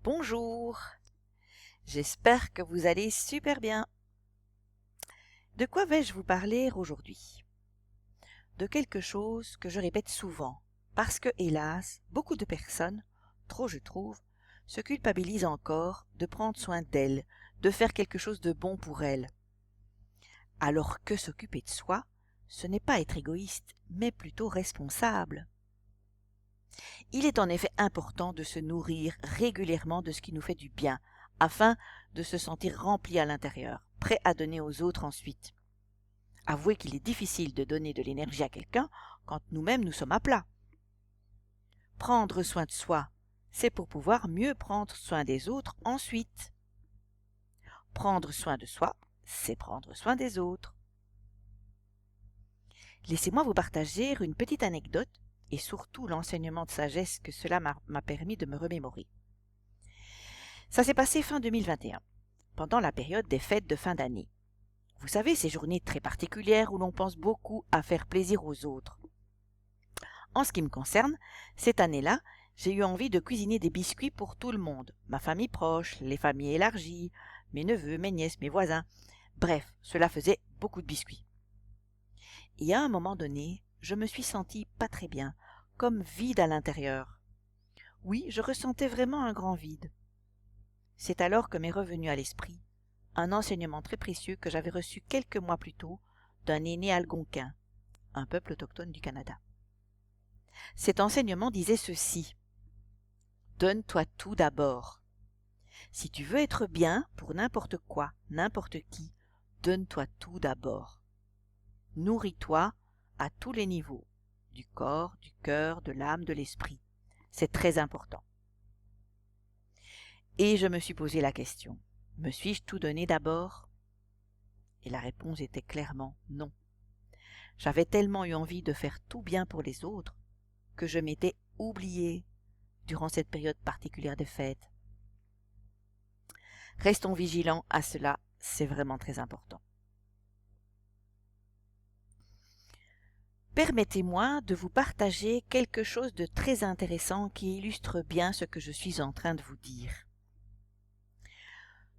Bonjour, j'espère que vous allez super bien. De quoi vais-je vous parler aujourd'hui? De quelque chose que je répète souvent, parce que, hélas, beaucoup de personnes, trop je trouve, se culpabilisent encore de prendre soin d'elles, de faire quelque chose de bon pour elles. Alors que s'occuper de soi, ce n'est pas être égoïste, mais plutôt responsable. Il est en effet important de se nourrir régulièrement de ce qui nous fait du bien, afin de se sentir rempli à l'intérieur, prêt à donner aux autres ensuite. Avouez qu'il est difficile de donner de l'énergie à quelqu'un quand nous-mêmes nous sommes à plat. Prendre soin de soi, c'est pour pouvoir mieux prendre soin des autres ensuite. Prendre soin de soi, c'est prendre soin des autres. Laissez-moi vous partager une petite anecdote et surtout l'enseignement de sagesse que cela m'a permis de me remémorer. Ça s'est passé fin 2021, pendant la période des fêtes de fin d'année. Vous savez, ces journées très particulières où l'on pense beaucoup à faire plaisir aux autres. En ce qui me concerne, cette année-là, j'ai eu envie de cuisiner des biscuits pour tout le monde, ma famille proche, les familles élargies, mes neveux, mes nièces, mes voisins. Bref, cela faisait beaucoup de biscuits. Et à un moment donné, je me suis sentie pas très bien, comme vide à l'intérieur. Oui, je ressentais vraiment un grand vide. C'est alors que m'est revenu à l'esprit un enseignement très précieux que j'avais reçu quelques mois plus tôt d'un aîné algonquin, un peuple autochtone du Canada. Cet enseignement disait ceci: donne-toi tout d'abord. Si tu veux être bien pour n'importe quoi, n'importe qui, donne-toi tout d'abord. Nourris-toi à tous les niveaux, du corps, du cœur, de l'âme, de l'esprit. C'est très important. Et je me suis posé la question, me suis-je tout donné d'abord? Et la réponse était clairement non. J'avais tellement eu envie de faire tout bien pour les autres que je m'étais oubliée durant cette période particulière des fêtes. Restons vigilants à cela, c'est vraiment très important. Permettez-moi de vous partager quelque chose de très intéressant qui illustre bien ce que je suis en train de vous dire.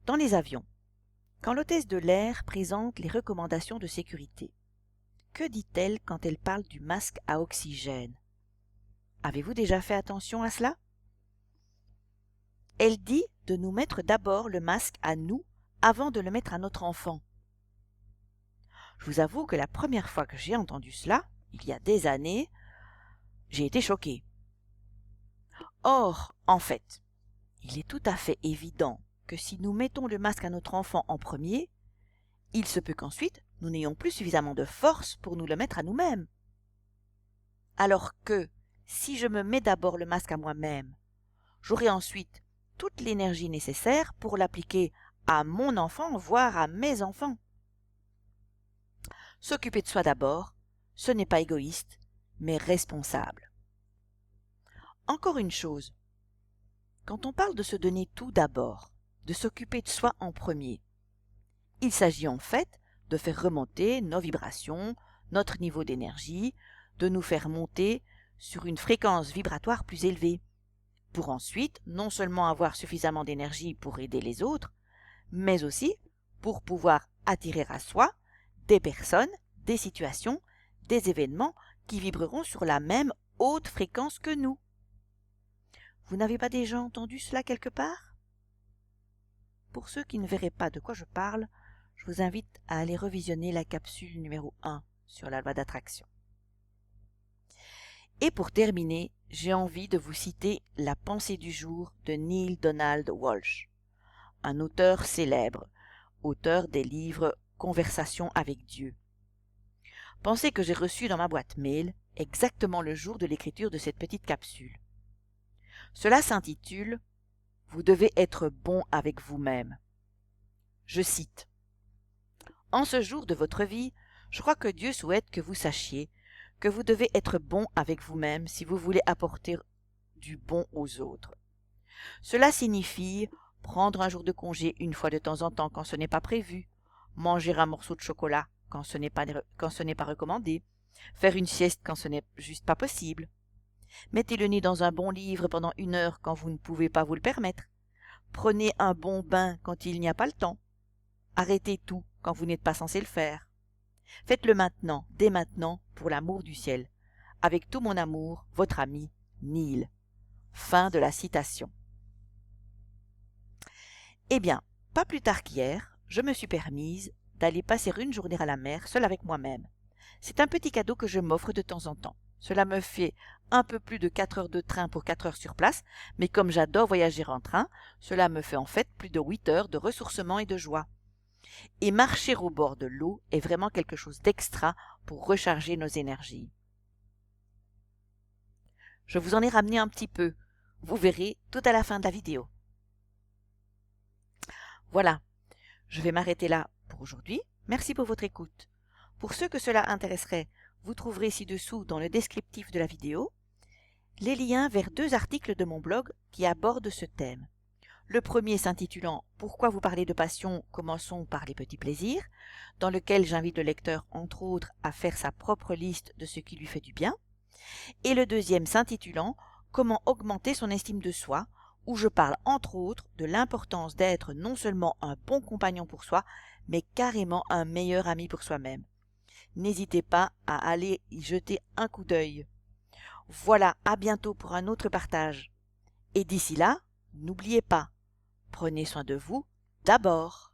Dans les avions, quand l'hôtesse de l'air présente les recommandations de sécurité, que dit-elle quand elle parle du masque à oxygène? Avez-vous déjà fait attention à cela? Elle dit de nous mettre d'abord le masque à nous avant de le mettre à notre enfant. Je vous avoue que la première fois que j'ai entendu cela, il y a des années, j'ai été choquée. Or, en fait, il est tout à fait évident que si nous mettons le masque à notre enfant en premier, il se peut qu'ensuite nous n'ayons plus suffisamment de force pour nous le mettre à nous-mêmes. Alors que, si je me mets d'abord le masque à moi-même, j'aurai ensuite toute l'énergie nécessaire pour l'appliquer à mon enfant, voire à mes enfants. S'occuper de soi d'abord, ce n'est pas égoïste, mais responsable. Encore une chose, quand on parle de se donner tout d'abord, de s'occuper de soi en premier, il s'agit en fait de faire remonter nos vibrations, notre niveau d'énergie, de nous faire monter sur une fréquence vibratoire plus élevée, pour ensuite non seulement avoir suffisamment d'énergie pour aider les autres, mais aussi pour pouvoir attirer à soi des personnes, des situations, des événements qui vibreront sur la même haute fréquence que nous. Vous n'avez pas déjà entendu cela quelque part? Pour ceux qui ne verraient pas de quoi je parle, je vous invite à aller revisionner la capsule numéro 1 sur la loi d'attraction. Et pour terminer, j'ai envie de vous citer la pensée du jour de Neale Donald Walsch, un auteur célèbre, auteur des livres Conversation avec Dieu. Pensée que j'ai reçue dans ma boîte mail exactement le jour de l'écriture de cette petite capsule. Cela s'intitule « Vous devez être bon avec vous-même ». Je cite: « En ce jour de votre vie, je crois que Dieu souhaite que vous sachiez que vous devez être bon avec vous-même si vous voulez apporter du bon aux autres. Cela signifie prendre un jour de congé une fois de temps en temps quand ce n'est pas prévu, manger un morceau de chocolat quand ce n'est pas recommandé, faire une sieste quand ce n'est juste pas possible. Mettez le nez dans un bon livre pendant 1 heure quand vous ne pouvez pas vous le permettre. Prenez un bon bain quand il n'y a pas le temps. Arrêtez tout quand vous n'êtes pas censé le faire. Faites-le maintenant, dès maintenant, pour l'amour du ciel. Avec tout mon amour, votre ami Neil. Fin de la citation. Eh bien, pas plus tard qu'hier, je me suis permise d'aller passer une journée à la mer seule avec moi-même. C'est un petit cadeau que je m'offre de temps en temps. Cela me fait un peu plus de 4 heures de train pour 4 heures sur place, mais comme j'adore voyager en train, cela me fait en fait plus de 8 heures de ressourcement et de joie. Et marcher au bord de l'eau est vraiment quelque chose d'extra pour recharger nos énergies. Je vous en ai ramené un petit peu. Vous verrez tout à la fin de la vidéo. Voilà, je vais m'arrêter là pour aujourd'hui. Merci pour votre écoute. Pour ceux que cela intéresserait, vous trouverez ci-dessous dans le descriptif de la vidéo les liens vers 2 articles de mon blog qui abordent ce thème. Le premier s'intitulant « Pourquoi vous parler de passion, commençons par les petits plaisirs », dans lequel j'invite le lecteur entre autres à faire sa propre liste de ce qui lui fait du bien, et le deuxième s'intitulant « Comment augmenter son estime de soi », où je parle entre autres de l'importance d'être non seulement un bon compagnon pour soi, mais carrément un meilleur ami pour soi-même. N'hésitez pas à aller y jeter un coup d'œil. Voilà, à bientôt pour un autre partage. Et d'ici là, n'oubliez pas, prenez soin de vous d'abord.